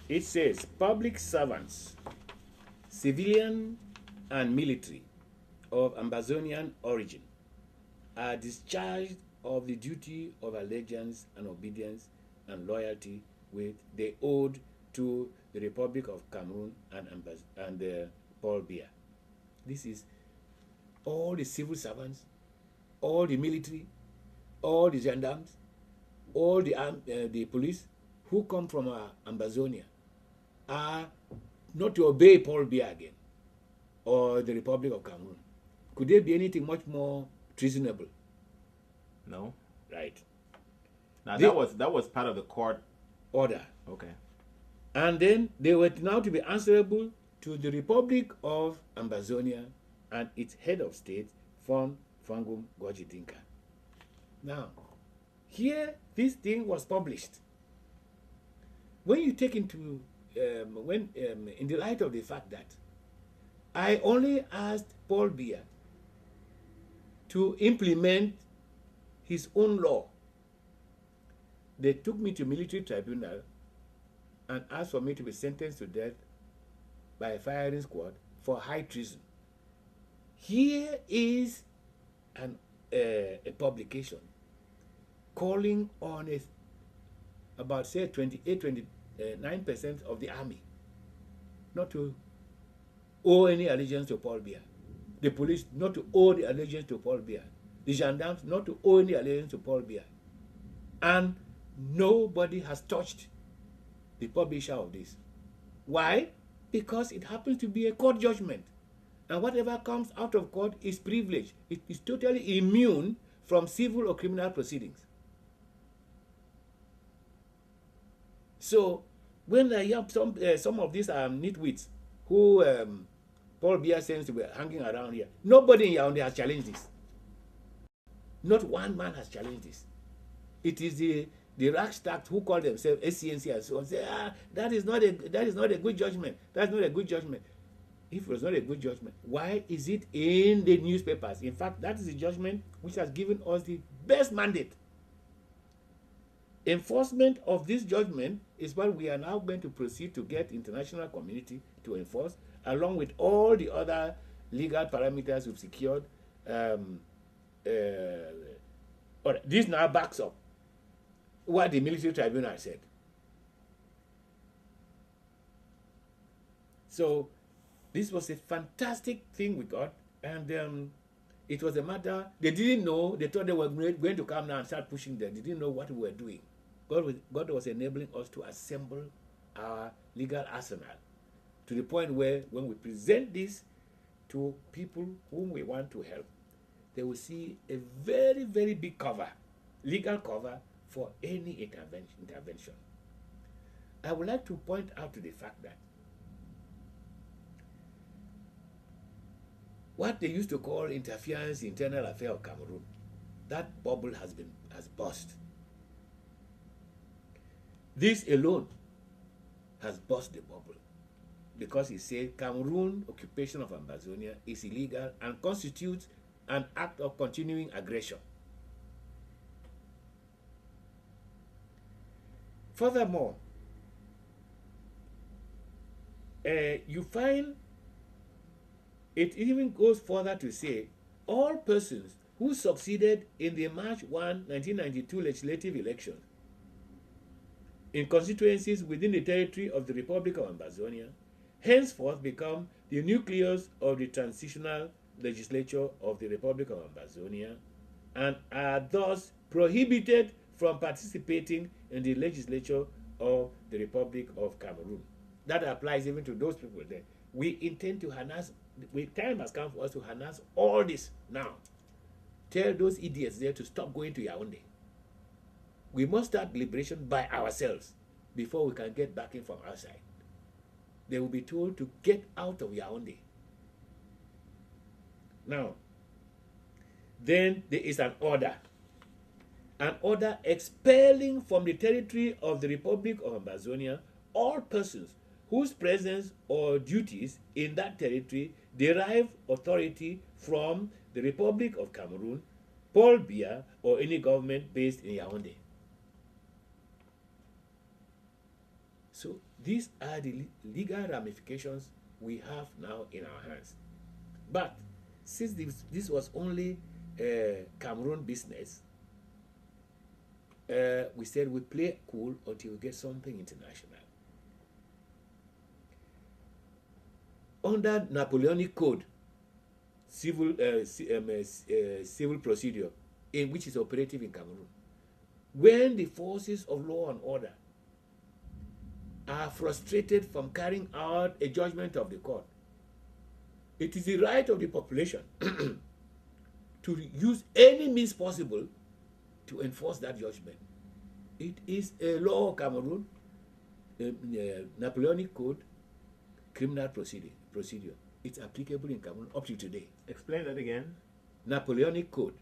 It says public servants, civilian and military of Amazonian origin are discharged of the duty of allegiance and obedience and loyalty with they owed to the Republic of Cameroon and Paul Biya. This is all the civil servants, all the military, all the gendarmes, all the police who come from Amazonia are not to obey Paul Biya again or the Republic of Cameroon. Could there be anything much more treasonable? No. Right. Now that was part of the court order. Okay. And then they were now to be answerable to the Republic of Amazonia and its head of state, Fon Fangum Gorji Dinka. Now, here this thing was published. When you take into in the light of the fact that I only asked Paul Biya to implement his own law, they took me to military tribunal and asked for me to be sentenced to death by a firing squad for high treason. Here is a publication calling on about say 29% of the army not to owe any allegiance to Paul Biya, the police not to owe the allegiance to Paul Biya, the gendarmes not to owe any allegiance to Paul Biya, and nobody has touched the publisher of this. Why? Because it happens to be a court judgment, and whatever comes out of court is privilege. It is totally immune from civil or criminal proceedings. So when I have some of these nitwits who Paul Biya seems to be hanging around here, nobody in Yaoundé has challenged this. Not one man has challenged this. It is the Rakstag who call themselves SCNC and so on say, that is not a good judgment. That's not a good judgment. If it was not a good judgment, why is it in the newspapers? In fact, that is the judgment which has given us the best mandate. Enforcement of this judgment is what we are now going to proceed to get international community to enforce, along with all the other legal parameters we've secured. This now backs up what the military tribunal said. So this was a fantastic thing we got, and it was a matter, they didn't know, they thought they were going to come now and start pushing them. They didn't know what we were doing. God was enabling us to assemble our legal arsenal to the point where when we present this to people whom we want to help, they will see a very, very big cover, legal cover for any intervention. I would like to point out to the fact that what they used to call interference in internal affairs of Cameroon, that bubble has burst. This alone has burst the bubble because it says Cameroon occupation of Amazonia is illegal and constitutes an act of continuing aggression. Furthermore, you find it even goes further to say all persons who succeeded in the March 1, 1992 legislative election in constituencies within the territory of the Republic of Amazonia henceforth become the nucleus of the transitional legislature of the Republic of Amazonia and are thus prohibited from participating in the legislature of the Republic of Cameroon. That applies even to those people there. We intend to harness, time has come for us to harness all this now. Tell those idiots there to stop going to Yaoundé. We must start liberation by ourselves before we can get backing from outside. They will be told to get out of Yaoundé. Now, then there is an order expelling from the territory of the Republic of Amazonia all persons whose presence or duties in that territory derive authority from the Republic of Cameroon, Paul Biya, or any government based in Yaoundé. So these are the legal ramifications we have now in our hands. But since this was only Cameroon business, we said we play cool until we get something international. Under Napoleonic Code, civil procedure, in which is operative in Cameroon, when the forces of law and order are frustrated from carrying out a judgment of the court, it is the right of the population to use any means possible to enforce that judgment. It is a law of Cameroon, Napoleonic Code, criminal procedure. It's applicable in Cameroon up to today. Explain that again. Napoleonic Code,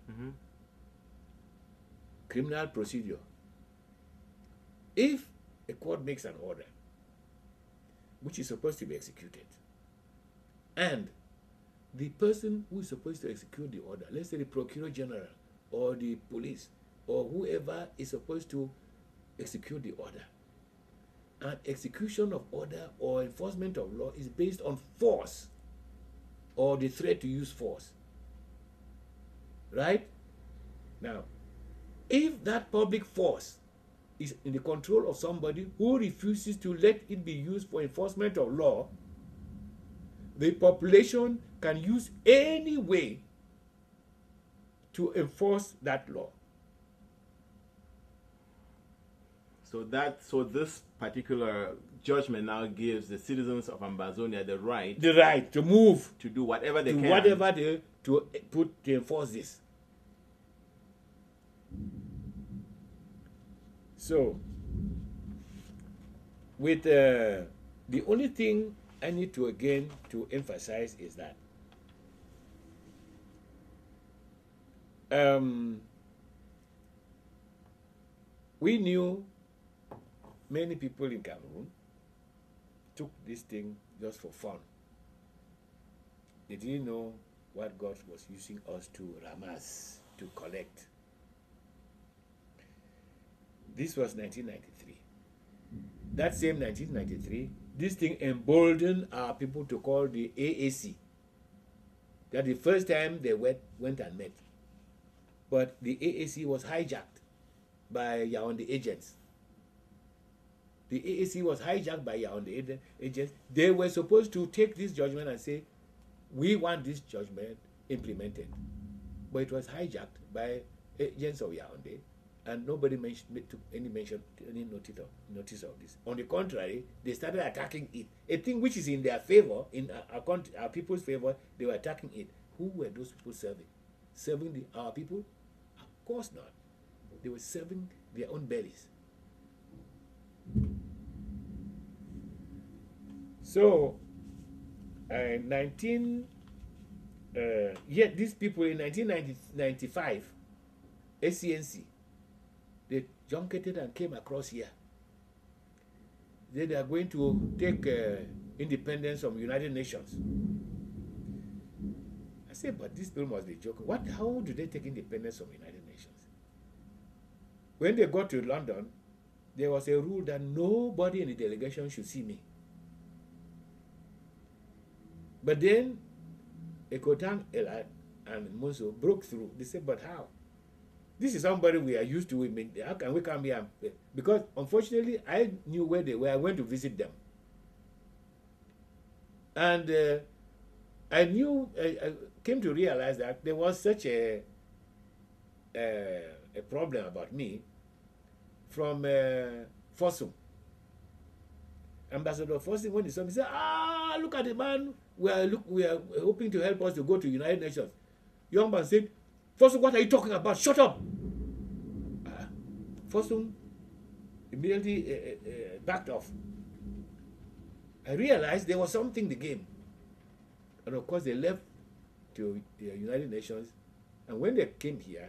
criminal procedure. If a court makes an order which is supposed to be executed, and the person who is supposed to execute the order, let's say the Procurator General or the police or whoever is supposed to execute the order, and execution of order or enforcement of law is based on force or the threat to use force, right? Now, if that public force is in the control of somebody who refuses to let it be used for enforcement of law, the population can use any way to enforce that law. So this particular judgment now gives the citizens of Ambazonia the right to move, to do whatever they can, to enforce this. So, with the only thing I need to again to emphasize is that we knew many people in Cameroon took this thing just for fun. They didn't know what God was using us to ramass, to collect. This was 1993. That same 1993, this thing emboldened our people to call the AAC. That the first time they went and met. But the AAC was hijacked by Yaoundé agents. The AAC was hijacked by Yaoundé agents. They were supposed to take this judgment and say, we want this judgment implemented. But it was hijacked by agents of Yaoundé, and nobody took any notice of this. On the contrary, they started attacking it. A thing which is in their favor, in our people's favor, they were attacking it. Who were those people serving? Serving our people? Of course not. They were serving their own bellies. So, these people in 1995, SCNC, they junketed and came across here. They are going to take independence from United Nations. I said, but these people must be joking. How do they take independence from United Nations? When they got to London, there was a rule that nobody in the delegation should see me. But then, Ekotang, Elad, and Monso broke through. They said, but how? This is somebody we are used to. How can we come here? Because, unfortunately, I knew where they were. I went to visit them. And I came to realize that there was such a problem about me from Fossum. Ambassador Fossum, when he saw me, said, look at the man. We are hoping to help us to go to United Nations. Young man said, Fossum, what are you talking about? Shut up. Fossum immediately backed off. I realized there was something in the game. And of course, they left to the United Nations. And when they came here,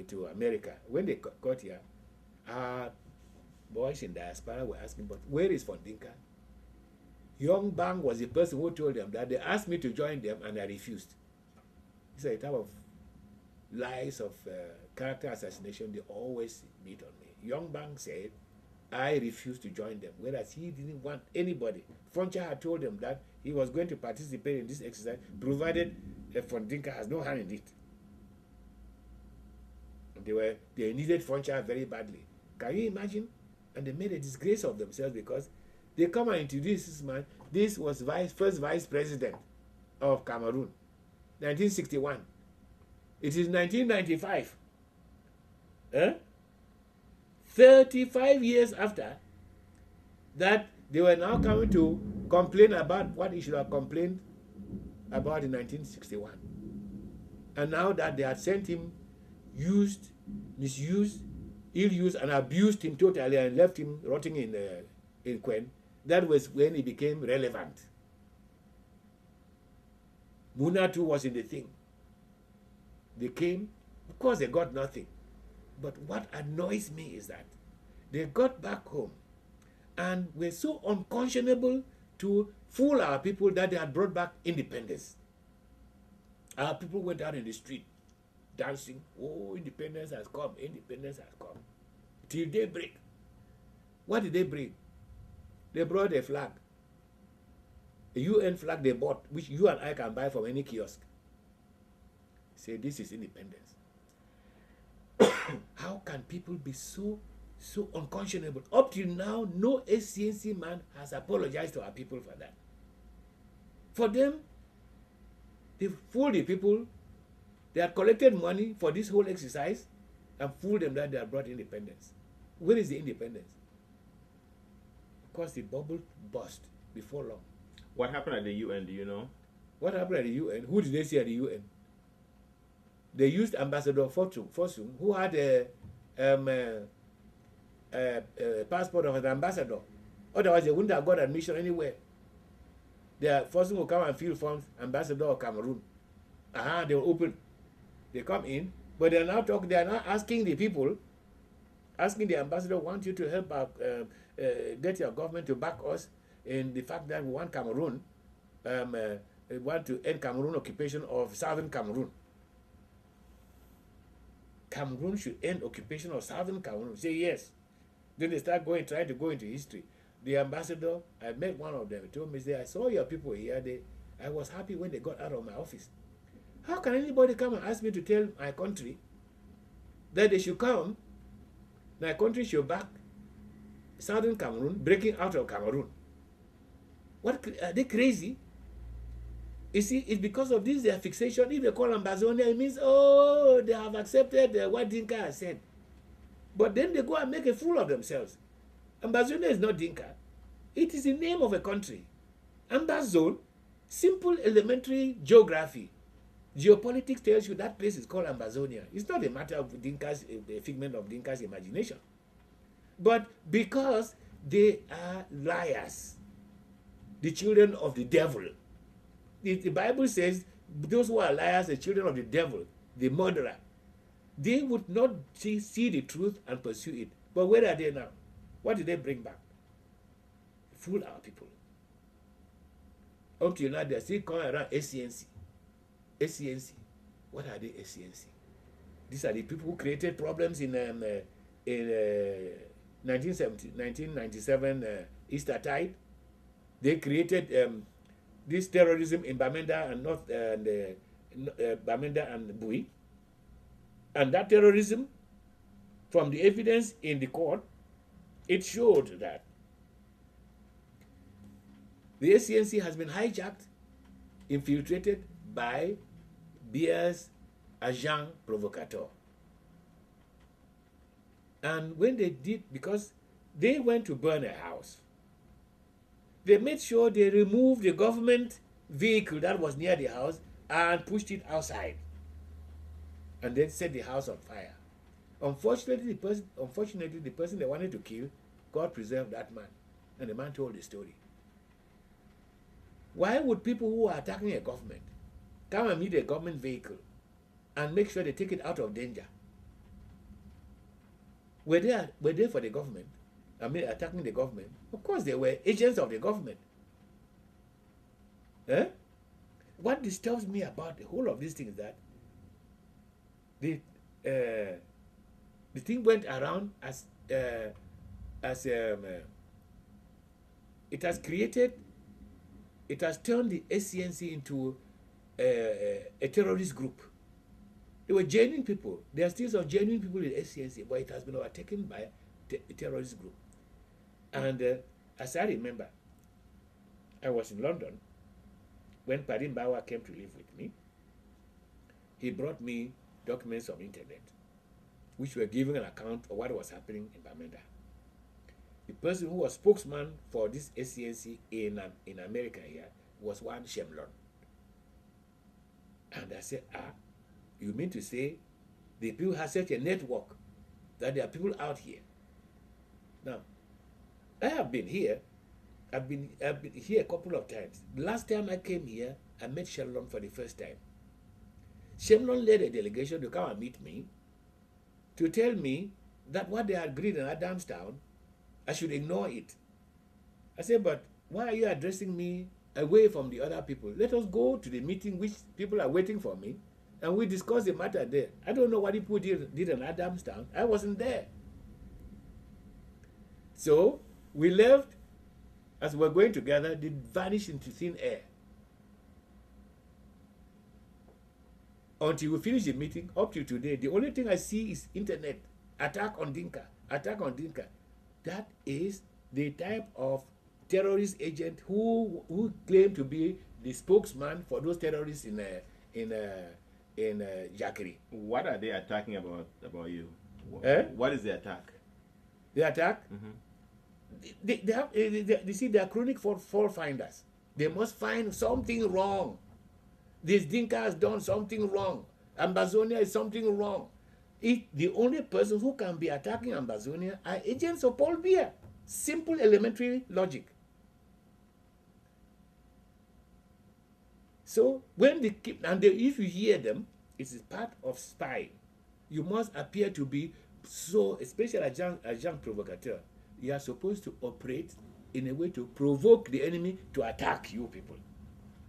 to America, when they got here, boys in diaspora were asking, but where is Dinka? Young Bang was the person who told them that. They asked me to join them and I refused. It's a type of lies of character assassination they always beat on me. Young Bang said, I refused to join them, whereas he didn't want anybody. Foncha had told them that he was going to participate in this exercise, provided Dinka has no hand in it. They needed Foncha very badly. Can you imagine? And they made a disgrace of themselves because they come and introduce this man. This was first vice president of Cameroon, 1961. It is 1995. 35 years after that, they were now coming to complain about what he should have complained about in 1961. And now that they had sent him, used, misused, ill-used, and abused him totally and left him rotting in Quen, that was when he became relevant. Muna too was in the thing. They came, of course they got nothing. But what annoys me is that they got back home and were so unconscionable to fool our people that they had brought back independence. Our people went out in the street dancing, oh, independence has come, independence has come. Till daybreak. What did they bring? They brought a flag. A UN flag they bought, which you and I can buy from any kiosk. Say, this is independence. How can people be so unconscionable? Up till now, no SCNC man has apologized to our people for that. For them, they fooled the people. They had collected money for this whole exercise and fooled them that they had brought independence. Where is the independence? Of course, the bubble burst before long. What happened at the UN, do you know? What happened at the UN? Who did they see at the UN? They used Ambassador Fossum, who had a passport of an ambassador. Otherwise, they wouldn't have got admission anywhere. Fossum will come and fill forms, ambassador of Cameroon. They will open. They come in, but they are now asking the people, asking the ambassador, want you to help get your government to back us in the fact that we want Cameroon, we want to end Cameroon occupation of southern Cameroon. Cameroon should end occupation of southern Cameroon. Say yes. Then they start trying to go into history. The ambassador, I met one of them, he told me, I saw your people here. I was happy when they got out of my office. How can anybody come and ask me to tell my country that they should come, my country should back southern Cameroon, breaking out of Cameroon? What, are they crazy? You see, it's because of this, their fixation. If they call Ambazonia, it means, oh, they have accepted what Dinka has said. But then they go and make a fool of themselves. Ambazonia is not Dinka. It is the name of a country. Ambazon, simple elementary geography. Geopolitics tells you that place is called Ambazonia. It's not a matter of Dinka's, a figment of Dinka's imagination. But because they are liars, the children of the devil. The Bible says those who are liars, the children of the devil, the murderer, they would not see the truth and pursue it. But where are they now? What did they bring back? Fool our people. Up till now, they are still calling around SCNC. SCNC. What are they, SCNC? These are the people who created problems in 1997 Eastertide. They created this terrorism in Bamenda and Bamenda and Bui. And that terrorism, from the evidence in the court, it showed that the SCNC has been hijacked, infiltrated by Bia's agent provocateur. And when they did, because they went to burn a house, they made sure they removed the government vehicle that was near the house and pushed it outside, and then set the house on fire. Unfortunately, the person they wanted to kill, God preserved that man, and the man told the story. Why would people who are attacking a government come and meet a government vehicle and make sure they take it out of danger? Were they for the government? I mean, attacking the government? Of course, they were agents of the government. What disturbs me about the whole of this thing is that the thing went around as as it has turned the SCNC into a terrorist group. They were genuine people. There are still some genuine people in SCNC, but it has been overtaken by a terrorist group. And as I remember, I was in London when Padim Bawa came to live with me. He brought me documents of internet, which were giving an account of what was happening in Bamenda. The person who was spokesman for this SCNC in America here was one Shemlon. And I said, you mean to say the people have such a network that there are people out here? Now, I have been here. I've been here a couple of times. The last time I came here, I met Shemlon for the first time. Shemlon led a delegation to come and meet me to tell me that what they had agreed in Adamstown, I should ignore it. I said, but why are you addressing me away from the other people? Let us go to the meeting which people are waiting for me, and we discuss the matter there. I don't know what people did in Adamstown. I wasn't there. So we left. As we were going together, they vanished into thin air. Until we finish the meeting, up to today, the only thing I see is internet. Attack on Dinka. Attack on Dinka. That is the type of terrorist agent who claim to be the spokesman for those terrorists in Jakiri. What are they attacking about you? What is the attack? The attack? Mm-hmm. They see, they are chronic fault finders. They must find something wrong. This Dinka has done something wrong. Ambazonia is something wrong. The only person who can be attacking Ambazonia are agents of Paul Biya. Simple elementary logic. So when they keep, if you hear them, it is part of spying. You must appear to be so, especially as young provocateur. You are supposed to operate in a way to provoke the enemy to attack you people.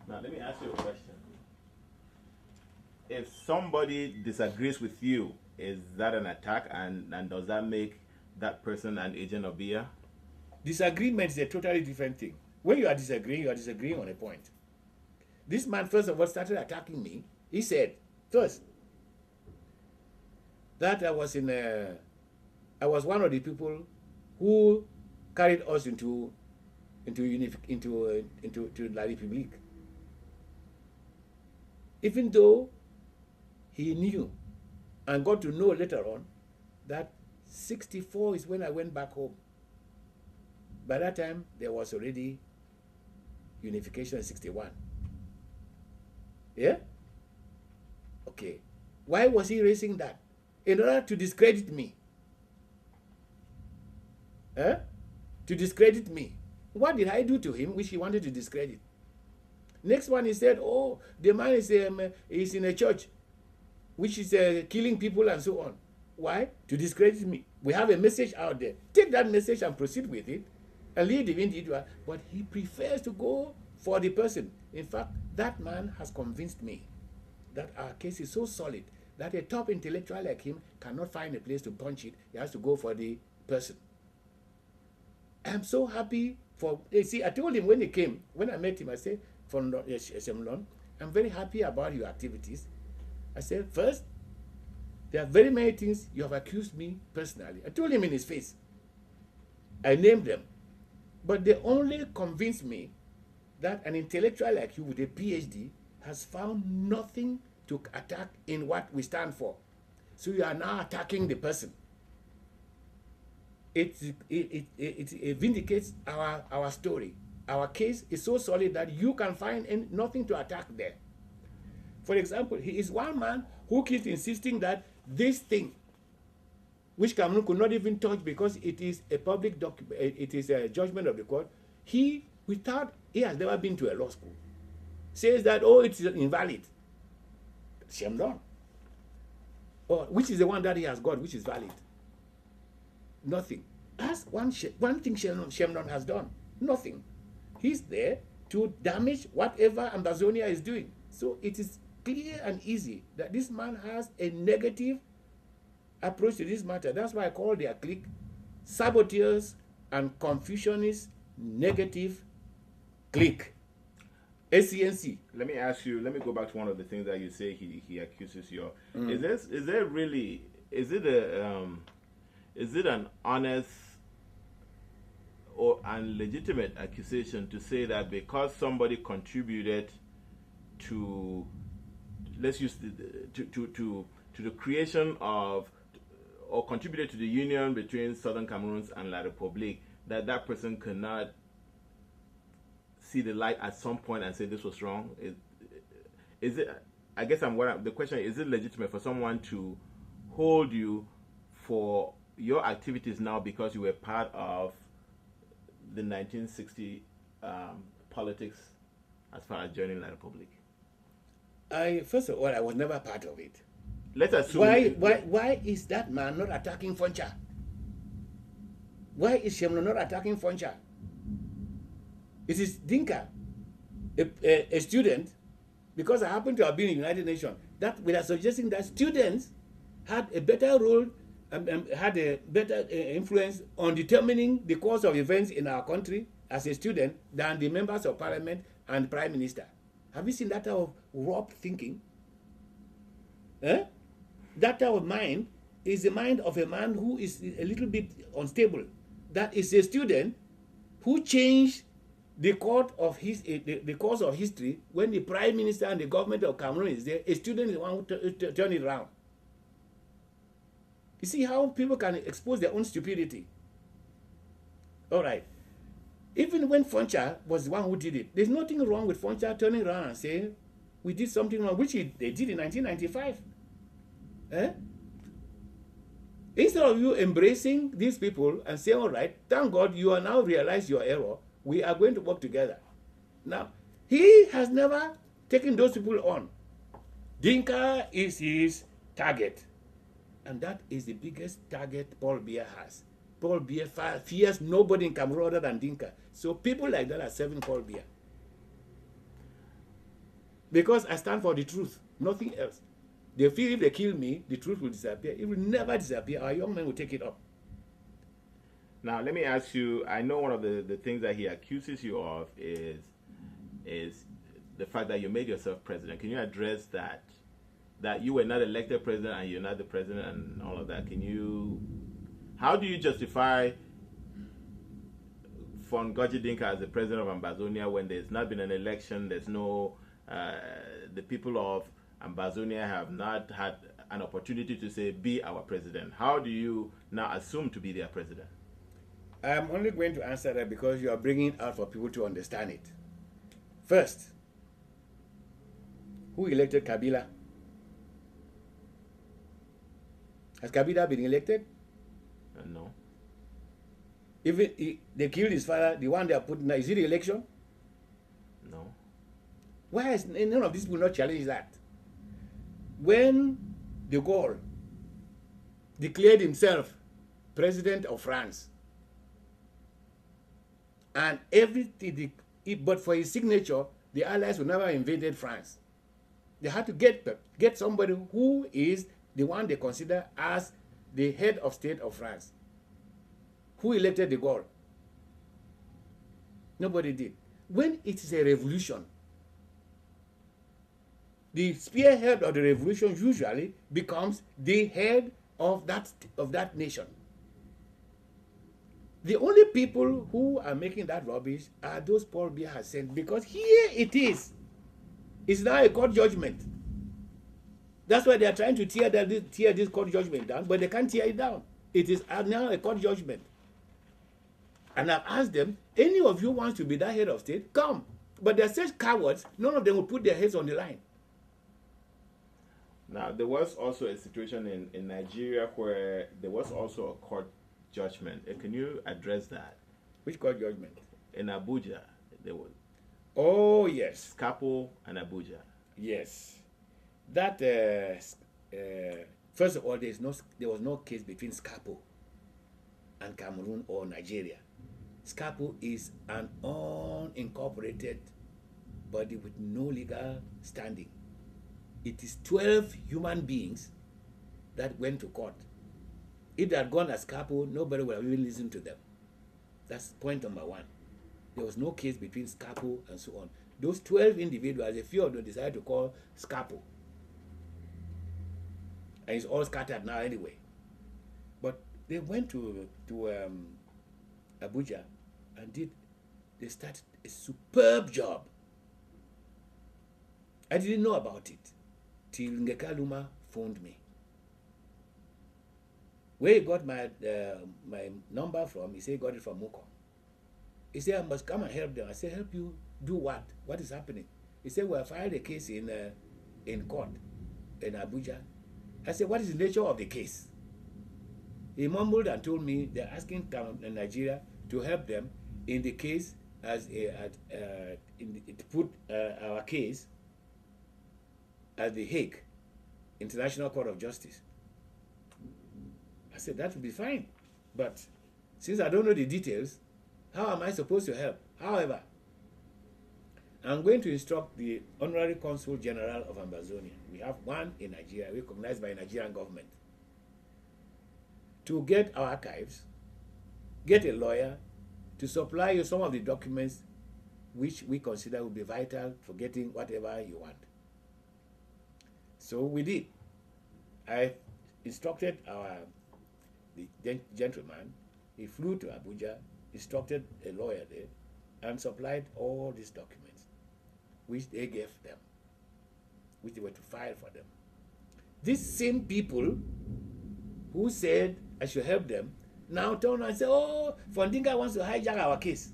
Now, let me ask you a question. If somebody disagrees with you, is that an attack, and does that make that person an agent of Biya? Disagreement is a totally different thing. When you are disagreeing on a point. This man, first of all, started attacking me. He said, first, that I was one of the people who carried us into La République. Even though he knew and got to know later on that 64 is when I went back home. By that time, there was already unification in 61. Yeah? Okay. Why was he raising that? In order to discredit me. To discredit me. What did I do to him which he wanted to discredit? Next one, he said, oh, the man is in a church which is killing people and so on. Why? To discredit me. We have a message out there. Take that message and proceed with it and leave the individual. But he prefers to go for the person. In fact, that man has convinced me that our case is so solid that a top intellectual like him cannot find a place to punch it. He has to go for the person. I'm so happy for, you see, I told him when he came, when I met him, I said, I'm very happy about your activities. I said, first, there are very many things you have accused me personally. I told him in his face. I named them. But they only convinced me that an intellectual like you with a PhD has found nothing to attack in what we stand for. So you are now attacking the person. It vindicates our story. Our case is so solid that you can find nothing to attack there. For example, he is one man who keeps insisting that this thing, which Cameroon could not even touch because it is a public document, it is a judgment of the court, he has never been to a law school, says that, oh, it's invalid. Shemlon. Or which is the one that he has got, which is valid? Nothing. That's one thing Shemlon has done. Nothing. He's there to damage whatever Ambazonia is doing. So it is clear and easy that this man has a negative approach to this matter. That's why I call their clique saboteurs and Confucianist negative clique. SCNC. Let me ask you. Let me go back to one of the things that you say he accuses you of. Is it an honest or an legitimate accusation to say that because somebody contributed to, let's use to the creation of, or contributed to the union between Southern Cameroon and La République, that person cannot see the light at some point and say this was wrong? Is it? I guess the question is it legitimate for someone to hold you for your activities now because you were part of the 1960 politics as far as joining La République? First of all, I was never part of it. Let's assume. Why is that man not attacking Foncha? Why is Shemno not attacking Foncha? It is Dinka, a student, because I happen to have been in the United Nations, that we are suggesting that students had a better role and had a better influence on determining the course of events in our country as a student than the members of parliament and prime minister. Have you seen that type of warped thinking? That type of mind is the mind of a man who is a little bit unstable. That is a student who changed the course of history when the prime minister and the government of Cameroon is there. A student is the one who turn it around. You see how people can expose their own stupidity. All right. Even when Foncha was the one who did it, there's nothing wrong with Foncha turning around and saying, we did something wrong, which they did in 1995. Instead of you embracing these people and saying, all right, thank God you are now realized your error, we are going to work together. Now, he has never taken those people on. Dinka is his target. And that is the biggest target Paul Biya has. Paul Biya fears nobody in Cameroon other than Dinka. So people like that are serving Paul Biya. Because I stand for the truth, nothing else. They feel if they kill me, the truth will disappear. It will never disappear. Our young men will take it up. Now, let me ask you, I know one of the things that he accuses you of is the fact that you made yourself president. Can you address that? That you were not elected president and you're not the president and all of that. How do you justify Gorji Dinka as the president of Ambazonia when there's not been an election, there's no, the people of Ambazonia have not had an opportunity to say, be our president? How do you now assume to be their president? I'm only going to answer that because you are bringing it out for people to understand it. First, who elected Kabila? Has Kabila been elected? No. Even they killed his father, the one they are putting now, is it the election? No. Why has none of these people not challenged that? When de Gaulle declared himself president of France, and everything, but for his signature, the Allies would never invaded France. They had to get somebody who is the one they consider as the head of state of France. Who elected de Gaulle? Nobody did. When it is a revolution, the spearhead of the revolution usually becomes the head of that nation. The only people who are making that rubbish are those Paul Biya has sent, because here it is. It's now a court judgment. That's why they are trying to tear this court judgment down, but they can't tear it down. It is now a court judgment. And I've asked them, any of you wants to be that head of state, come. But they're such cowards, none of them will put their heads on the line. Now, there was also a situation in Nigeria where there was also a court judgment. Can you address that? Which court judgment? In Abuja, there was. Oh, yes. Scapo and Abuja. Yes. That, first of all, there was no case between Scapo and Cameroon or Nigeria. Scapo is an unincorporated body with no legal standing. It is 12 human beings that went to court. If they had gone as Scapo, nobody would have even listened to them. That's point number one. There was no case between SCAPO and so on. Those 12 individuals, a few of them decided to call SCAPO. And it's all scattered now anyway. But they went to Abuja and they started a superb job. I didn't know about it till Ngekaluma phoned me. Where he got my number from, he said he got it from Muko. He said, I must come and help them. I said, help you do what? What is happening? He said, well, I filed a case in court in Abuja. I said, what is the nature of the case? He mumbled and told me they're asking Nigeria to help them in the case to put our case at the Hague International Court of Justice. I said, that would be fine. But since I don't know the details, how am I supposed to help? However, I'm going to instruct the Honorary Consul General of Ambazonia. We have one in Nigeria, recognized by the Nigerian government, to get our archives, get a lawyer to supply you some of the documents which we consider will be vital for getting whatever you want. So we did. I instructed the gentleman. He flew to Abuja, instructed a lawyer there, and supplied all these documents, which they gave them, which they were to file for them. These same people who said I should help them now turn and say, oh, Dinka wants to hijack our case.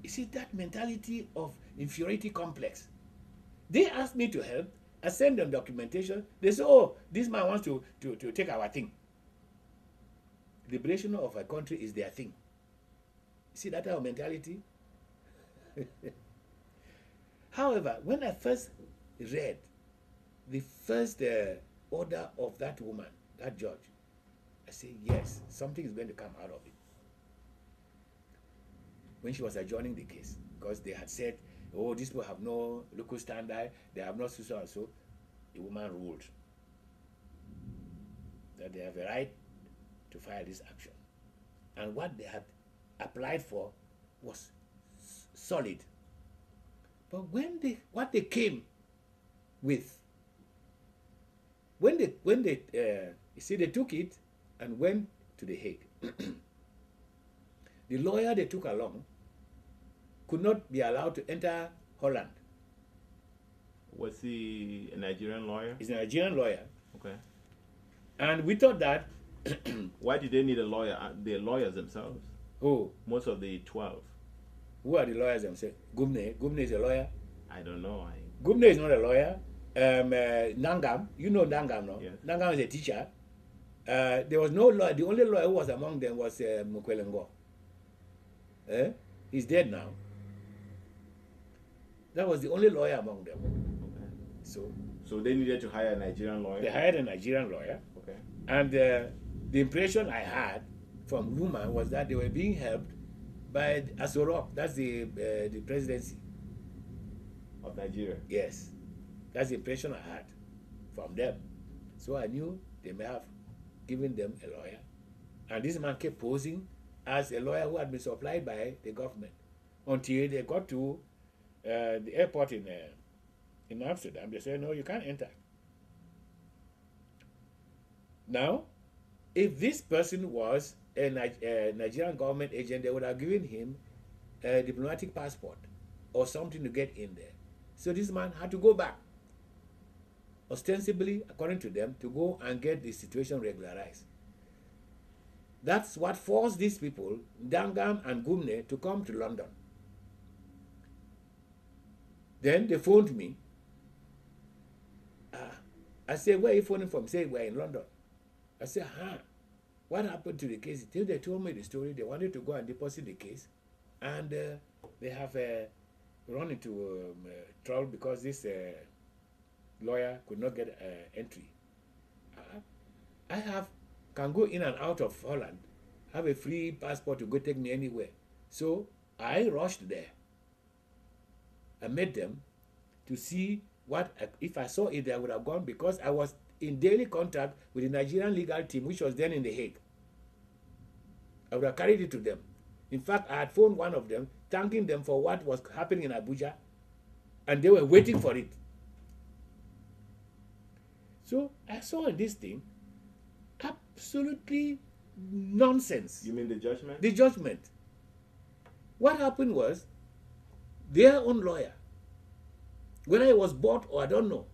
You see that mentality of inferiority complex. They asked me to help. I sent them documentation. They say, oh, this man wants to take our thing. Liberation of a country is their thing. See that our mentality? However, when I first read the first order of that woman, that judge, I say, yes, something is going to come out of it. When she was adjourning the case, because they had said, oh, these people have no local standard, they have no so and so, the woman ruled that they have a right to file this action. And what they had applied for was solid. But what they came with, when they you see, they took it and went to the Hague. The lawyer they took along could not be allowed to enter Holland. Was he a Nigerian lawyer? He's a Nigerian lawyer. Okay. And we thought that... Why did they need a lawyer? They're lawyers themselves. Who? Most of the 12. Who are the lawyers themselves? Gumne is a lawyer. I don't know. Gumne is not a lawyer. Nangam, you know Nangam, no? Yes. Nangam is a teacher. There was no lawyer. The only lawyer who was among them was Mukwelengo. He's dead now. That was the only lawyer among them. Okay. So they needed to hire a Nigerian lawyer? They hired a Nigerian lawyer. Okay. And the impression I had from rumor was that they were being helped by Asorok. That's the presidency of Nigeria. Yes. That's the impression I had from them. So I knew they may have given them a lawyer. And this man kept posing as a lawyer who had been supplied by the government until they got to the airport in Amsterdam. They said, no, you can't enter. Now, if this person was a Nigerian government agent, they would have given him a diplomatic passport or something to get in there. So this man had to go back, ostensibly, according to them, to go and get the situation regularized. That's what forced these people, Dangam and Gumne, to come to London. Then they phoned me. I said, where are you phoning from? They said, we're in London. I said, what happened to the case? Till they told me the story, they wanted to go and deposit the case. And they have run into trouble because this lawyer could not get entry. I can go in and out of Holland, have a free passport to go take me anywhere. So I rushed there. I met them to see if I saw it, I would have gone, because I was in daily contact with the Nigerian legal team, which was then in The Hague. I would have carried it to them. In fact, I had phoned one of them, thanking them for what was happening in Abuja, and they were waiting for it. So I saw in this thing absolutely nonsense. You mean the judgment? The judgment. What happened was, their own lawyer, whether it was bought or I don't know,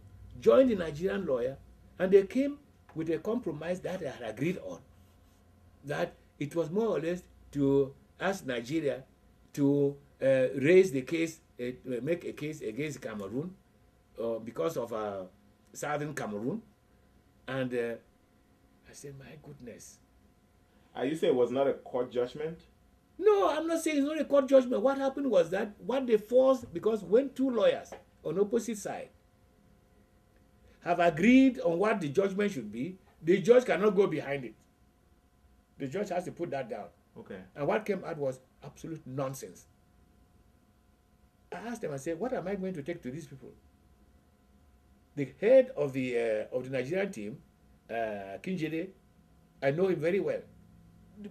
joined the Nigerian lawyer, and they came with a compromise that they had agreed on. That it was more or less to ask Nigeria to raise the case, make a case against Cameroon because of southern Cameroon. And I said, my goodness. Are you saying it was not a court judgment? No, I'm not saying it's not a court judgment. What happened was that what they forced, because when two lawyers on opposite side have agreed on what the judgment should be, the judge cannot go behind it. The judge has to put that down. Okay. And what came out was absolute nonsense. I asked them, I said, what am I going to take to these people? The head of the Nigerian team, Kinjede, I know him very well.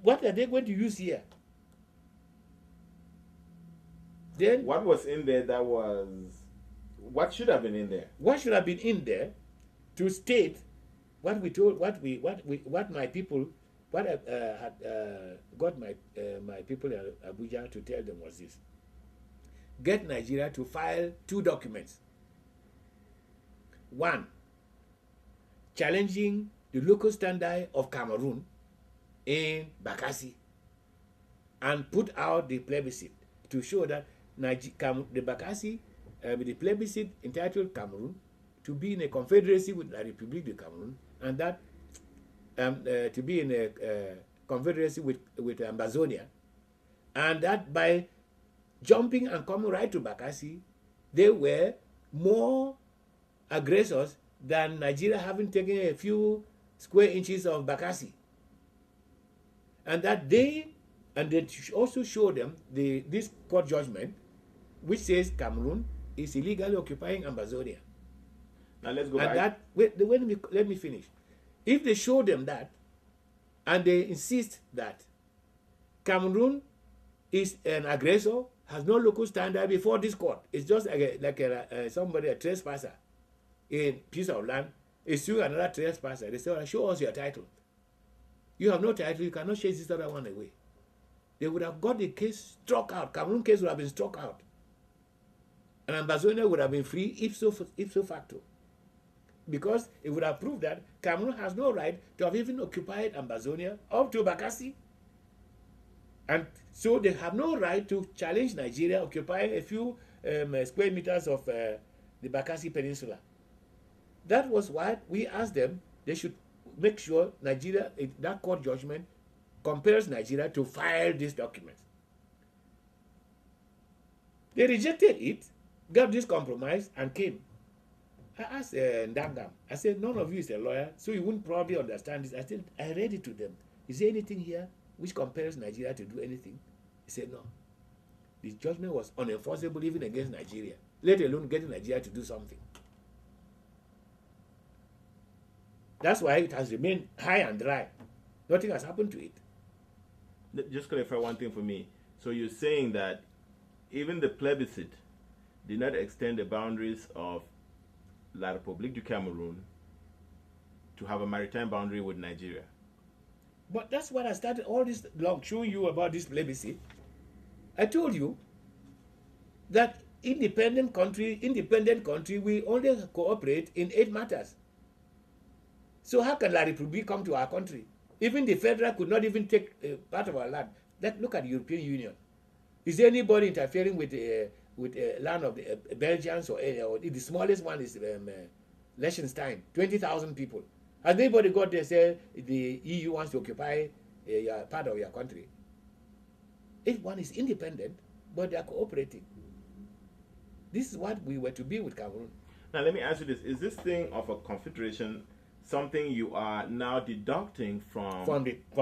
What are they going to use here? Then what was in there that was, what should have been in there? What should have been in there to state what we told, what my people, what I had got my people in Abuja to tell them was this: get Nigeria to file two documents. One, challenging the local standard of Cameroon in Bakassi, and put out the plebiscite to show that the Bakassi, the plebiscite entitled Cameroon to be in a confederacy with La République de Cameroon, and that to be in a confederacy with Ambazonia, and that by jumping and coming right to Bakassi, they were more aggressors than Nigeria having taken a few square inches of Bakassi. And that they also show them this court judgment, which says Cameroon is illegally occupying Ambazonia. Now let's go and back. Let me finish. If they show them that, and they insist that Cameroon is an aggressor, has no local standard before this court, it's just like somebody, a trespasser in piece of land, is suing another trespasser. They say, well, show us your title. You have no title, you cannot chase this other one away. They would have got the case struck out. Cameroon case would have been struck out. And Ambazonia would have been free ipso facto. Because it would have proved that Cameroon has no right to have even occupied Ambazonia up to Bakassi. And so they have no right to challenge Nigeria occupying a few square meters of the Bakassi Peninsula. That was why we asked them, they should make sure Nigeria, that court judgment compels Nigeria to file this document. They rejected it, got this compromise, and came. I asked Ndangam, I said, none of you is a lawyer, so you wouldn't probably understand this. I said, I read it to them. Is there anything here which compels Nigeria to do anything? He said, no. The judgment was unenforceable even against Nigeria, let alone getting Nigeria to do something. That's why it has remained high and dry. Nothing has happened to it. Just clarify one thing for me. So you're saying that even the plebiscite did not extend the boundaries of La République du Cameroun to have a maritime boundary with Nigeria? But that's what I started all this long showing you about this plebiscite. I told you that independent country, we only cooperate in 8 matters. So how can La République come to our country? Even the federal could not even take part of our land. Look at the European Union. Is there anybody interfering with land of the Belgians or the smallest one is Liechtenstein, 20,000 people. Has anybody got there say the EU wants to occupy part of your country? If one is independent, but they are cooperating. This is what we were to be with Cameroon. Now let me ask you this: is this thing of a confederation something you are now deducting from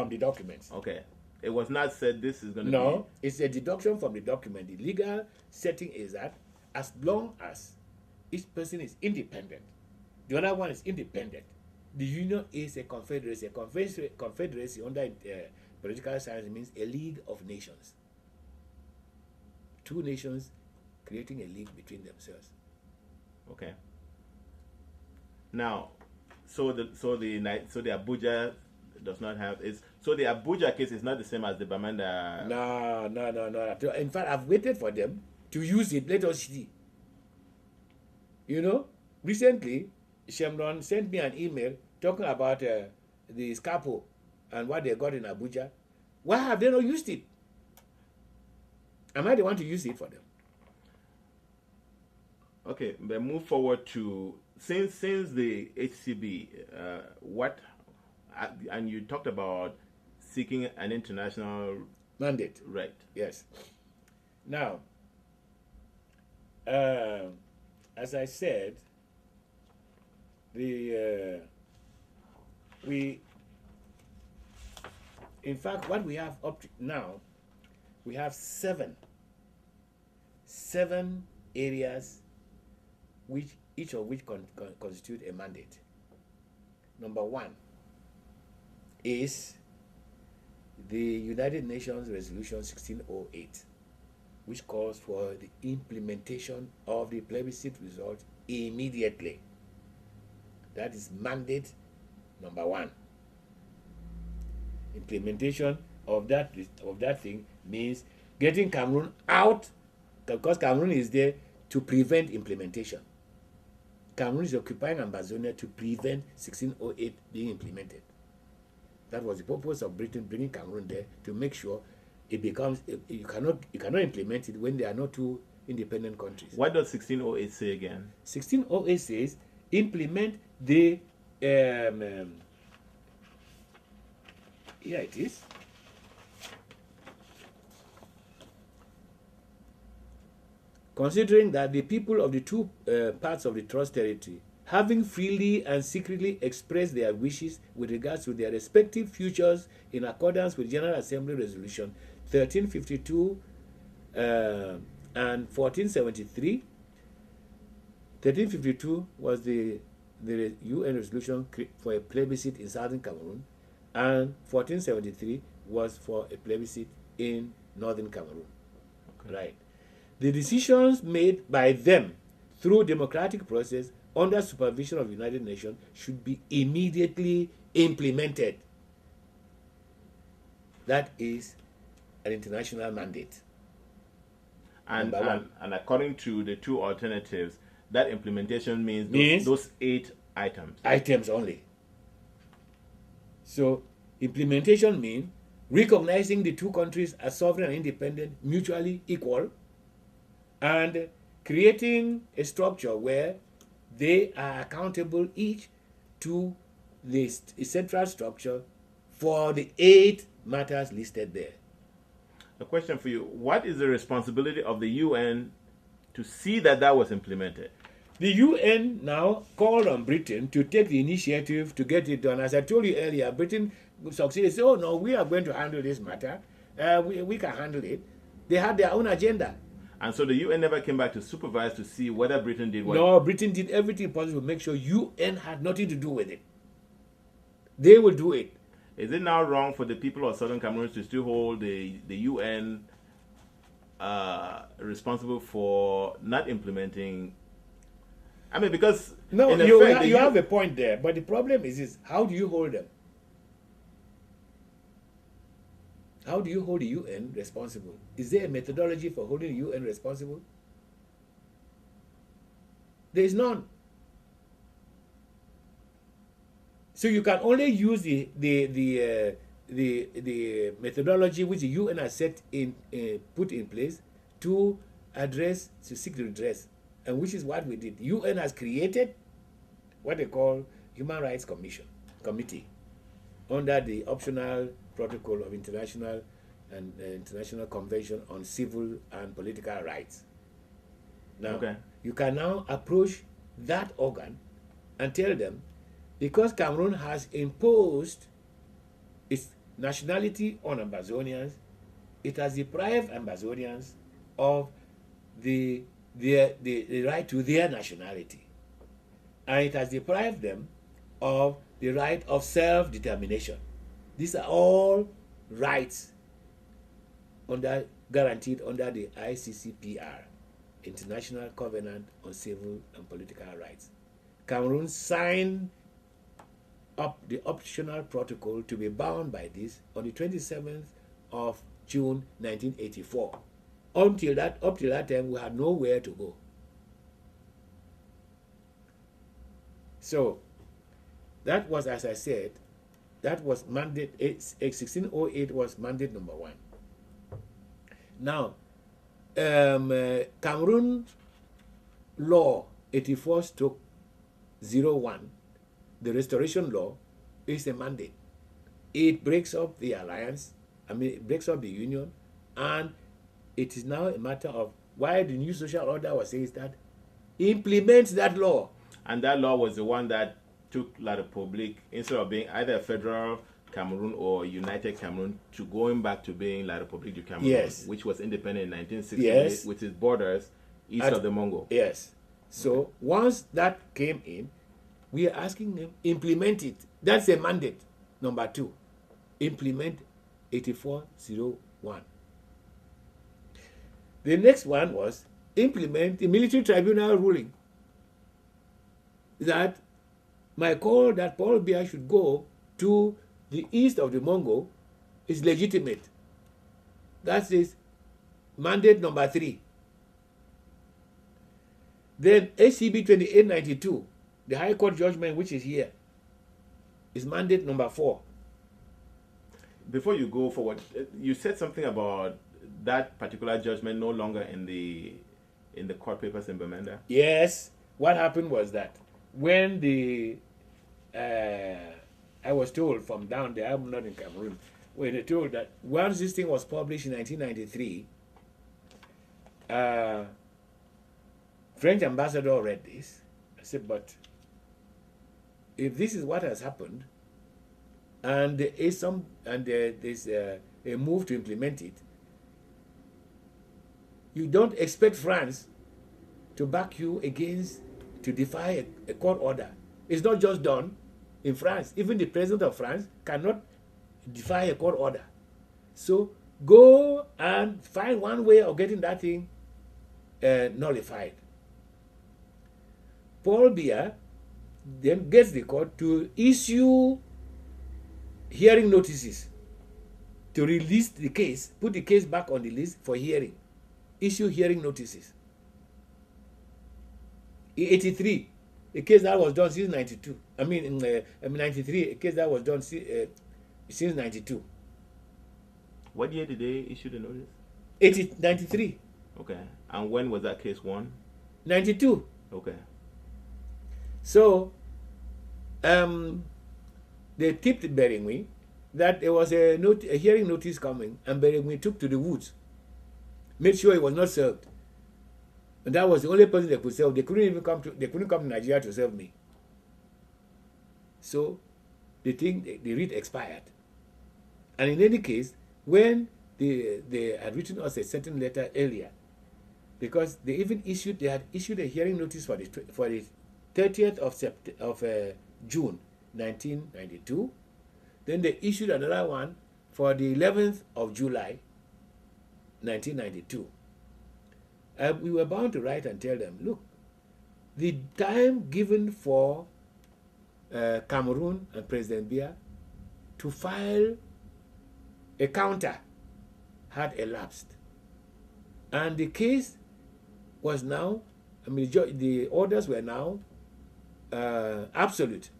the documents? Okay. It was not said this is going to be... No, it's a deduction from the document. The legal setting is that as long as each person is independent, the other one is independent, the union is a confederacy. A confederacy under political science, means a league of nations. Two nations creating a league between themselves. Okay. Now, so the Abuja does not have is so the Abuja case is not the same as the Bamenda. No. In fact, I've waited for them to use it. Let us see. You know, recently, Shemron sent me an email talking about the Scapo and what they got in Abuja. Why have they not used it? Am I the one to use it for them? Okay, but move forward to since the HCB, what and you talked about seeking an international mandate. Right. Yes. Now, as I said, in fact, what we have up to now, we have seven areas, each of which constitute a mandate. Number one is the United Nations Resolution 1608, which calls for the implementation of the plebiscite result immediately. That is mandate number one. Implementation of that thing means getting Cameroon out, because Cameroon is there to prevent implementation. Cameroon is occupying Ambazonia to prevent 1608 being implemented. That was the purpose of Britain bringing Cameroon there, to make sure it becomes you cannot implement it when there are not two independent countries. What does 1608 say again? 1608 says implement the here it is. Considering that the people of the two parts of the trust territory, having freely and secretly expressed their wishes with regards to their respective futures in accordance with General Assembly Resolution 1352 and 1473. 1352 was the UN resolution for a plebiscite in southern Cameroon, and 1473 was for a plebiscite in northern Cameroon. Okay. Right. The decisions made by them through democratic process under supervision of the United Nations should be immediately implemented. That is an international mandate. And according to the two alternatives, that implementation means those 8 items. Items only. So implementation means recognizing the two countries as sovereign and independent, mutually equal, and creating a structure where they are accountable each to the central structure for the 8 matters listed there. A question for you. What is the responsibility of the UN to see that was implemented? The UN now called on Britain to take the initiative to get it done. As I told you earlier, Britain succeeded. Say, oh no, we are going to handle this matter. We can handle it. They had their own agenda. And so the UN never came back to supervise to see whether Britain did what? No, Britain did everything possible to make sure UN had nothing to do with it. They will do it. Is it now wrong for the people of Southern Cameroon to still hold the UN responsible for not implementing? I mean, because no, in you effect, have a point there, but the problem is how do you hold them? How do you hold the UN responsible? Is there a methodology for holding the UN responsible? There is none. So you can only use the methodology which the UN has put in place to seek redress, and which is what we did. UN has created what they call Human Rights Committee under the optional protocol of International Convention on Civil and Political Rights. Now, you can now approach that organ and tell them, because Cameroon has imposed its nationality on Ambazonians, it has deprived Ambazonians of the right to their nationality. And it has deprived them of the right of self-determination. These are all rights guaranteed under the ICCPR, International Covenant on Civil and Political Rights. Cameroon signed up the optional protocol to be bound by this on the 27th of June 1984. Up till that time, we had nowhere to go. So, that was, as I said, that was mandate 1608 was mandate number 1. Now, Cameroon law 84/01, the restoration law, is a mandate. It breaks up the alliance, it breaks up the union, and it is now a matter of why the new social order was saying that implements that law. And that law was the one that took La République, instead of being either federal Cameroon or United Cameroon, to going back to being La République du Cameroun, yes, which was independent in 1968, yes, with its borders east of the Mongo. Yes. So once that came in, we are asking them, implement it. That's a mandate. Number 2, implement 84/01. The next one was implement the military tribunal ruling that my call that Paul Biya should go to the east of the Mongo is legitimate. That is mandate number 3. Then ACB 2892, the High Court judgment which is here, is mandate number 4. Before you go forward, you said something about that particular judgment no longer in the court papers in Bamenda. Yes. What happened was that when I was told from down there, I'm not in Cameroon, when they told that once this thing was published in 1993, French ambassador read this. I said, but if this is what has happened, and there is there's a move to implement it, you don't expect France to back you against, to defy a court order. It's not just done in France. Even the president of France cannot defy a court order. So go and find one way of getting that thing nullified. Paul Biya then gets the court to issue hearing notices to release the case, put the case back on the list for hearing. Issue hearing notices. In 83, a case that was done since 92. In 93, a case that was done since 92. What year did they issue the notice? 93. Okay. And when was that case won? 92. Okay. So, they tipped Berengui that there was a hearing notice coming, and Berengui took to the woods, made sure he was not served. And that was the only person they could serve. They couldn't come to Nigeria to serve me. So the writ expired. And in any case, when they had written us a certain letter earlier, because they had issued a hearing notice for the 30th of June 1992. Then they issued another one for the 11th of July 1992. We were bound to write and tell them, look, the time given for Cameroon and President Biya to file a counter had elapsed. And the case was now, the orders were now absolute.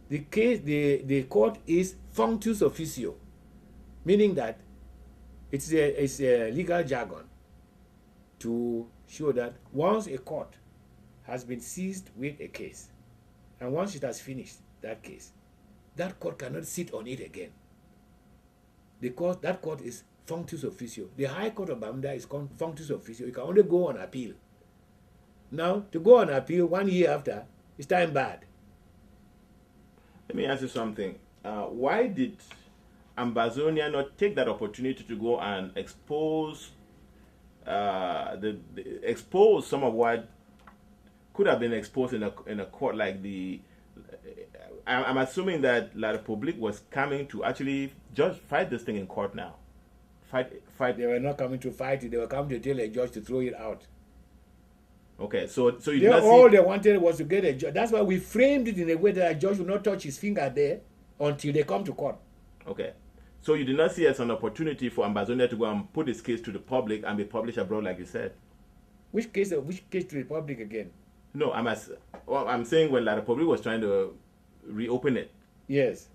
The case, the court is functus officio, meaning that it's a legal jargon to show that once a court has been seized with a case, and once it has finished that case, that court cannot sit on it again. That court is functus officio. The High Court of Bamenda is called functus officio. You can only go on appeal. Now, to go on appeal 1 year after, it's time bad. Let me ask you something. Why did Ambazonia not take that opportunity to go and expose some of what could have been exposed in a court like the I'm assuming that La Republique was coming to actually just fight this thing in court now. Fight. They were not coming to fight it. They were coming to tell a judge to throw it out. Okay, so you did not all see. they wanted was to get a judge. That's why we framed it in a way that a judge will not touch his finger there until they come to court. Okay, so you did not see it as an opportunity for Ambazonia to go and put his case to the public and be published abroad, like you said. Which case to the public again? No, I'm saying when La Republique was trying to reopen it. Yes.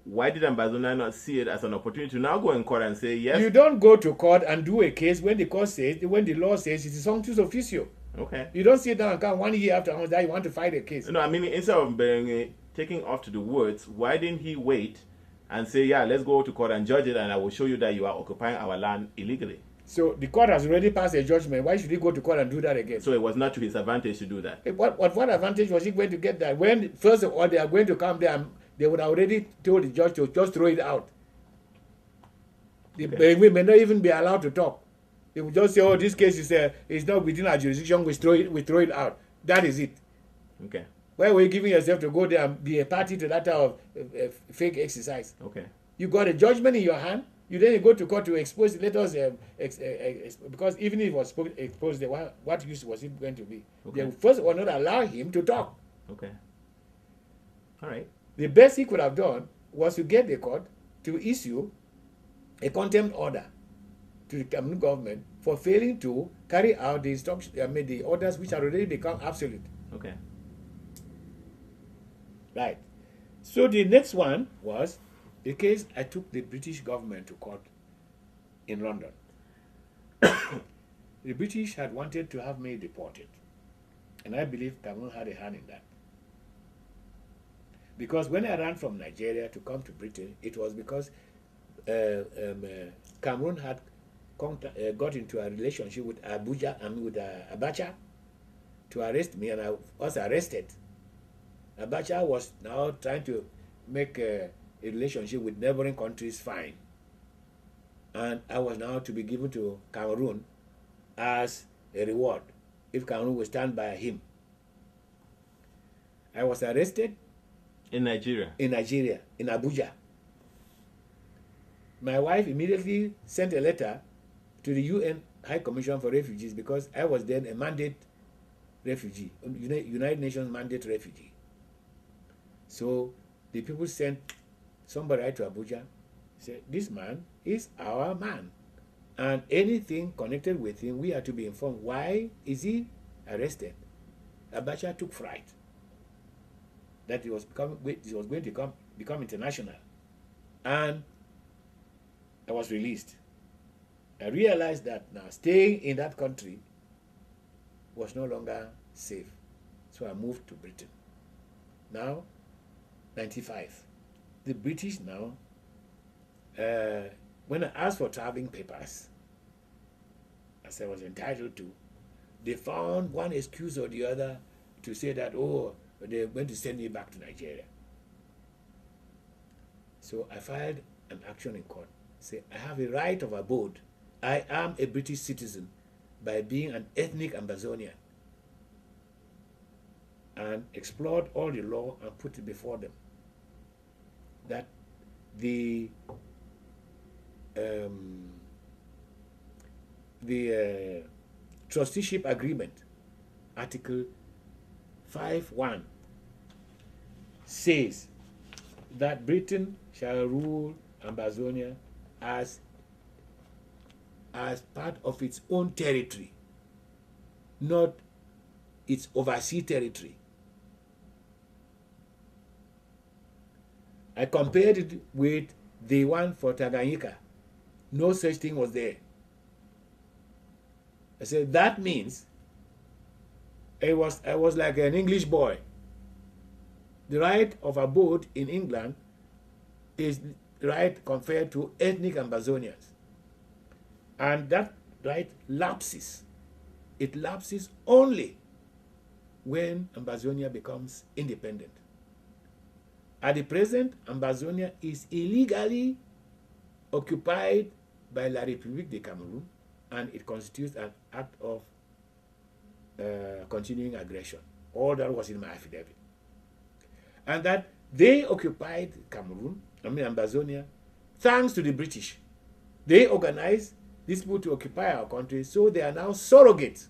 Why did Ambazonia not see it as an opportunity to now go in court and say yes? You don't go to court and do a case when the law says it is functus officio. Okay. You don't sit down and come 1 year after that you want to fight a case. No, I mean, instead of taking off to the woods, why didn't he wait and say, yeah, let's go to court and judge it, and I will show you that you are occupying our land illegally? So the court has already passed a judgment. Why should he go to court and do that again? So it was not to his advantage to do that. What advantage was he going to get that? When first of all they are going to come there, they would have already told the judge to just throw it out. Okay. We may not even be allowed to talk. They would just say, "Oh, this case is not within our jurisdiction. We throw it out." That is it. Okay. Why were you giving yourself to go there and be a party to that type of fake exercise? Okay. You got a judgment in your hand. You then go to court to expose it. Let us because even if it was exposed, what use was it going to be? Okay. They first of all not allow him to talk. Okay. All right. The best he could have done was to get the court to issue a contempt order to the Cameroon government for failing to carry out the instructions, the orders which had already become absolute. Okay. Right. So the next one was the case I took the British government to court in London. The British had wanted to have me deported. And I believe Cameroon had a hand in that. Because when I ran from Nigeria to come to Britain, it was because Cameroon had got into a relationship with Abuja to arrest me, and I was arrested. Abuja was now trying to make a relationship with neighboring countries fine. And I was now to be given to Cameroon as a reward if Cameroon would stand by him. I was arrested in Nigeria, in Abuja. My wife immediately sent a letter to the UN High Commission for Refugees because I was then a mandate refugee, United Nations mandate refugee. So the people sent somebody to Abuja, said, "This man is our man, and anything connected with him, we are to be informed. Why is he arrested?" Abacha took fright that it was going to become international, and I was released. I realized that now staying in that country was no longer safe, so I moved to Britain. Now, 95. The British now, when I asked for traveling papers, as I was entitled to, they found one excuse or the other to say that, oh, they're going to send me back to Nigeria. So I filed an action in court. Say, I have a right of abode. I am a British citizen by being an ethnic Ambazonian. And explored all the law and put it before them. That the trusteeship agreement, Article 5.1, says that Britain shall rule Ambazonia as part of its own territory, not its overseas territory. I compared it with the one for Tanganyika. No such thing was there. I said, that means I was like an English boy. The right of abode in England is right conferred to ethnic Ambazonians. And that right lapses. It lapses only when Ambazonia becomes independent. At the present, Ambazonia is illegally occupied by La République de Cameroon, and it constitutes an act of continuing aggression. All that was in my affidavit. and that they occupied Cameroon, Ambazonia, thanks to the British. They organized these people to occupy our country, so they are now surrogates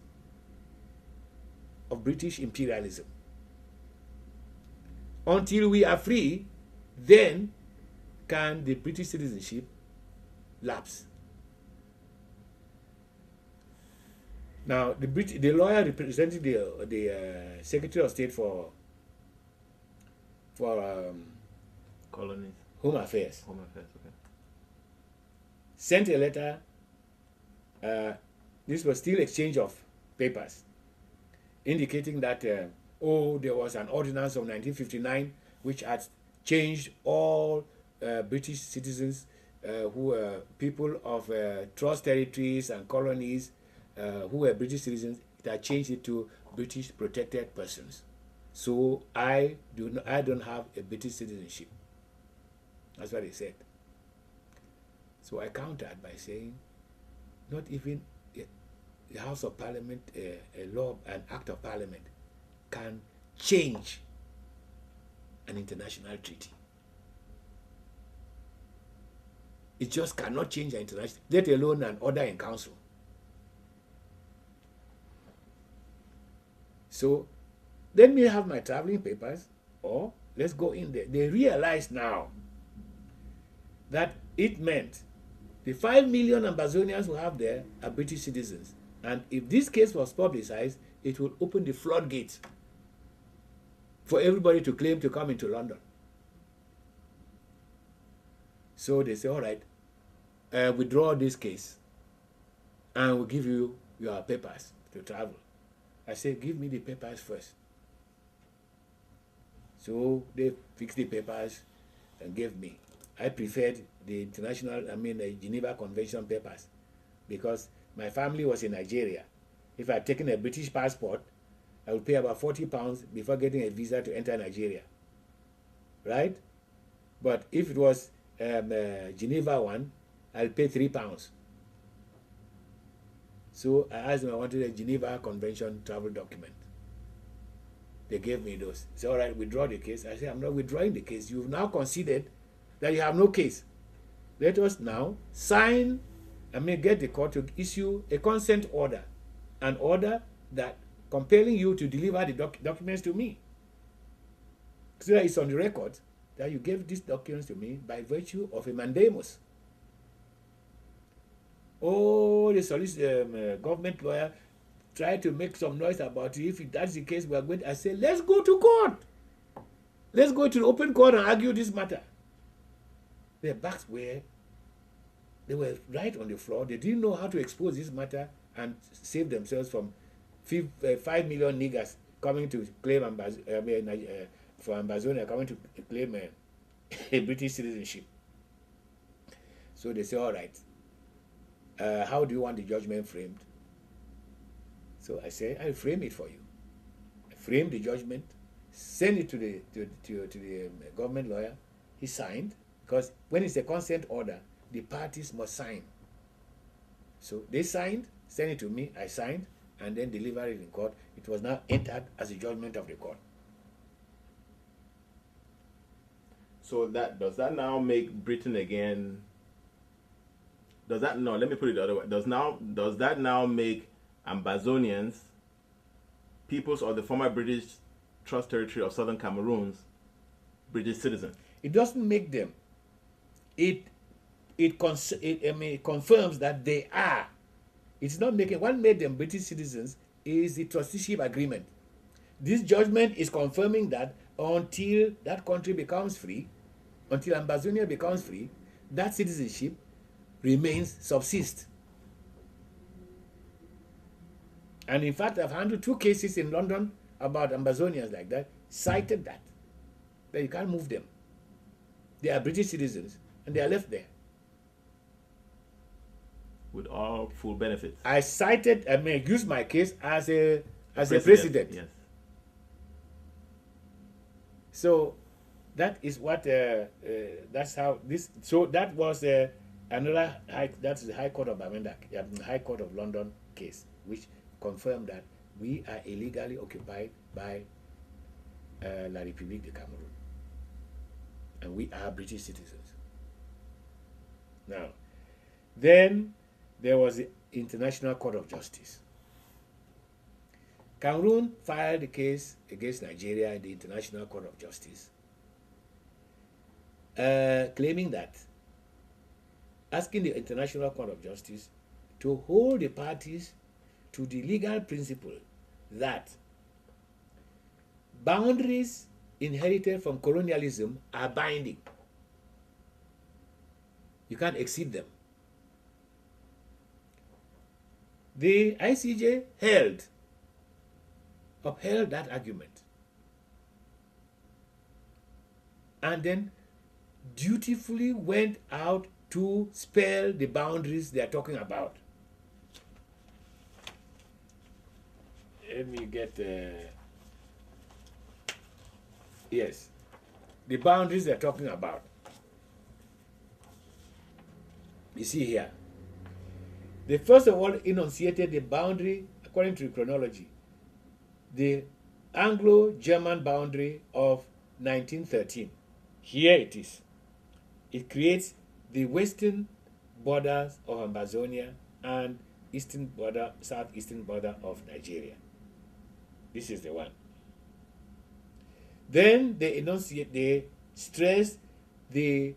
of British imperialism. Until we are free, then can the British citizenship lapse. Now, the lawyer representing the Secretary of State for colonies, Home Affairs, okay, sent a letter. This was still exchange of papers, indicating that there was an ordinance of 1959 which had changed all British citizens who were people of trust territories and colonies who were British citizens. It had changed it to British protected persons. So I don't have a British citizenship. That's what they said. So I countered by saying, not even the House of Parliament, a law, an act of Parliament, can change an international treaty. It just cannot change an international, let alone an order in council. So let me have my traveling papers, or let's go in there. They realize now that it meant the 5 million Ambazonians who have there are British citizens. And if this case was publicized, it will open the floodgates for everybody to claim to come into London. So they say, all right, withdraw this case and we'll give you your papers to travel. I said, give me the papers first. So they fixed the papers and gave me. I preferred the Geneva Convention papers, because my family was in Nigeria. If I had taken a British passport, I would pay about £40 before getting a visa to enter Nigeria. Right? But if it was Geneva one, I'll pay £3. So I asked them, I wanted a Geneva Convention travel document. They gave me those. They said, all right, withdraw the case. I said, I'm not withdrawing the case. You've now conceded that you have no case. Let us now sign, get the court to issue a consent order, an order that compelling you to deliver the documents to me. So that it's on the record that you gave these documents to me by virtue of a mandamus. Oh, the government lawyer tried to make some noise about it. If that's the case, we are going to, I say, let's go to court. Let's go to the open court and argue this matter. Their backs were, they were right on the floor. They didn't know how to expose this matter and save themselves from 5 million niggers coming to claim for Ambazonia, coming to claim a British citizenship. So they say, all right, how do you want the judgment framed? So I say, I'll frame it for you. I frame the judgment, send it to the government lawyer. He signed, because when it's a consent order, the parties must sign. So they signed, sent it to me, I signed, and then delivered it in court. It was now entered as a judgment of the court. So does that now make Britain again? Let me put it the other way. Does that now make Ambazonians, peoples of the former British Trust Territory of Southern Cameroon, British citizens? It doesn't make them. It confirms that they are. It's not making. What made them British citizens is the trusteeship agreement. This judgment is confirming that until that country becomes free, until Ambazonia becomes free, that citizenship remains subsist. And in fact, I've handled 2 cases in London about Ambazonians like that, cited that you can't move them. They are British citizens and they are left there. With all full benefits. I cited, used my case as a precedent. Yes. So that is what, that's how this, so that was another, that's the High Court of Bamenda, High Court of London case, which confirmed that we are illegally occupied by La République de Cameroon. and we are British citizens. Now, then there was the International Court of Justice. Cameroon filed a case against Nigeria in the International Court of Justice, claiming that, asking the International Court of Justice to hold the parties to the legal principle that boundaries inherited from colonialism are binding. You can't exceed them. The ICJ upheld that argument, and then dutifully went out to spell the boundaries they are talking about. Let me get yes, the boundaries they're talking about. You see here, they first of all enunciated the boundary according to the chronology, the Anglo-German boundary of 1913. Here it is. It creates the western borders of Ambazonia and southeastern border of Nigeria. This is the one. Then they stress the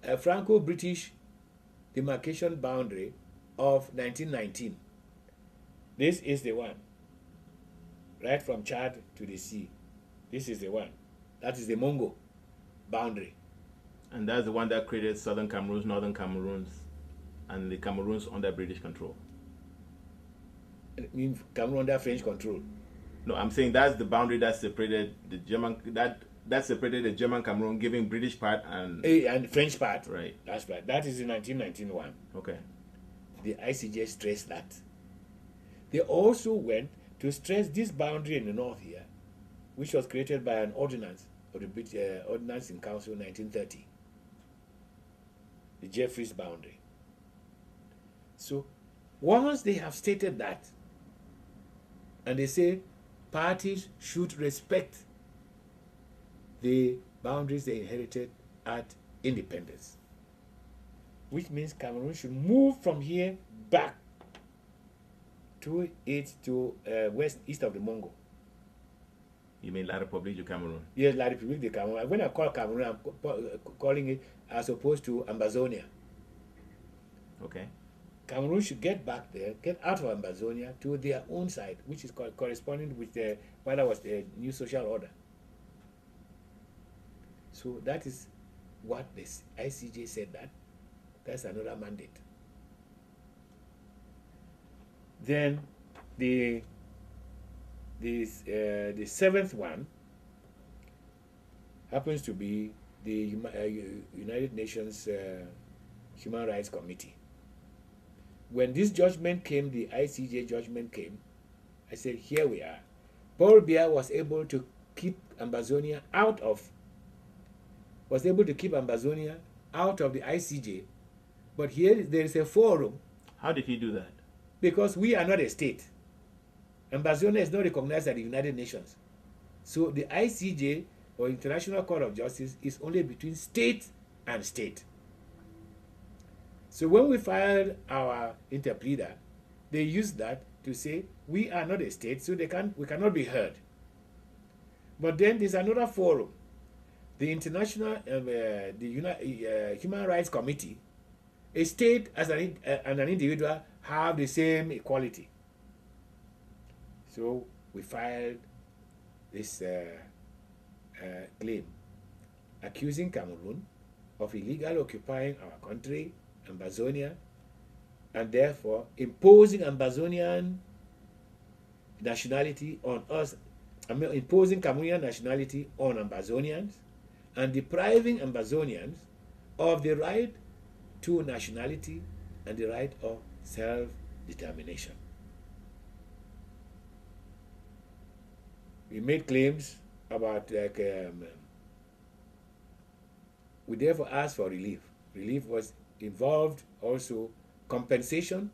Franco-British demarcation boundary of 1919. This is the one, right from Chad to the sea. This is the one. That is the Mongo boundary. And that's the one that created southern Cameroons, northern Cameroons, and the Cameroons under British control. I mean, Cameroon under French control. No, I'm saying that's the boundary that separated the German that separated the German Cameroon, giving British part and French part. Right. That's right. That is in 1991. Okay. The ICJ stressed that. They also went to stress this boundary in the north here, which was created by an ordinance of the British Ordinance in Council 1930. The Jeffreys boundary. So once they have stated that, and they say parties should respect the boundaries they inherited at independence, which means Cameroon should move from here back to east of the Mongo. You mean La République du Cameroun? Yes, La République du Cameroun. When I call Cameroon, I'm calling it as opposed to Ambazonia. Okay. Cameroon should get back there, get out of Ambazonia to their own side, which is corresponding with what was the new social order. So that is what the ICJ said that. That's another mandate. Then the seventh one happens to be the United Nations Human Rights Committee. When this judgment came, the ICJ judgment came, I said, here we are. Paul Biya was able to keep Ambazonia out of the ICJ, but here there is a forum. How did he do that? Because we are not a state. Ambazonia is not recognized at the United Nations. So the ICJ, or International Court of Justice, is only between state and state. So when we filed our interpleader, they used that to say we are not a state, so we cannot be heard. But then there's another forum, the Human Rights Committee. A state as and an individual have the same equality. So we filed this claim accusing Cameroon of illegally occupying our country, Ambazonia, and therefore imposing Ambazonian nationality on us, imposing Cameroonian nationality on Ambazonians, and depriving Ambazonians of the right to nationality and the right of self-determination. We made claims about we therefore asked for relief. Relief was involved also compensation